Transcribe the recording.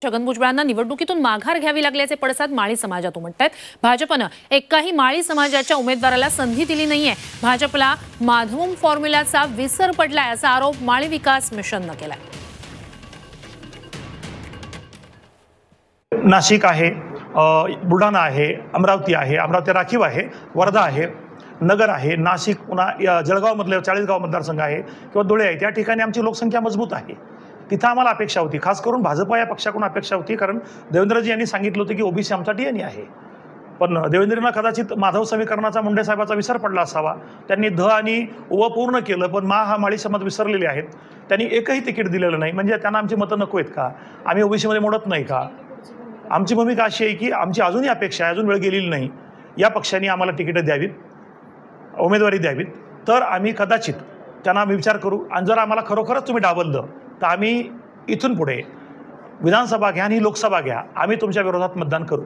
छगन भुजबळांना निवडणुकीतून माघार घ्यावी लागल्याचे पडसाद माळी समाजातून म्हणतात। भाजपनं एकाही माळी समाजाच्या उमेदवाराला संधी दिली नाहीये। भाजपला माधवम फॉर्म्युलाचा विसर पडलाय असा आरोप माळी विकास मिशननं केलाय। नाशिक आहे, बुलढाणा आहे, अमरावती आहे, अमरावती राखीव आहे, वर्धा आहे, नगर आहे, नाशिक, पुन्हा जळगावमधले 40 मतदारसंघ आहे किंवा धुळे आहे, त्या ठिकाणी आमची लोकसंख्या मजबूत आहे। तिथं आम्हाला अपेक्षा होती, खास करून भाजप या पक्षाकडून अपेक्षा होती, कारण देवेंद्रजी यांनी सांगितलं होतं की ओबीसी आमचा DNA आहे। पण देवेंद्रना कदाचित माधव समीकरणाचा मुंडे साहेबाचा विसर पडला असावा। त्यांनी ध आणि व पूर्ण केलं, पण हा माळी समाज विसरलेले आहेत। त्यांनी एकही तिकीट दिलेलं नाही, म्हणजे त्यांना आमची मतं नको आहेत का? आम्ही ओबीसीमध्ये मोडत नाही का? आमची भूमिका अशी आहे की आमची अजूनही अपेक्षा आहे, अजून वेळ गेलेली नाही, या पक्षांनी आम्हाला तिकीटं द्यावीत, उमेदवारी द्यावीत, तर आम्ही कदाचित त्यांना विचार करू। आणि जर आम्हाला खरोखरच तुम्ही डावललं तर आम्ही इथून पुढे विधानसभा घ्या आणि लोकसभा घ्या, आम्ही तुमच्या विरोधात मतदान करू।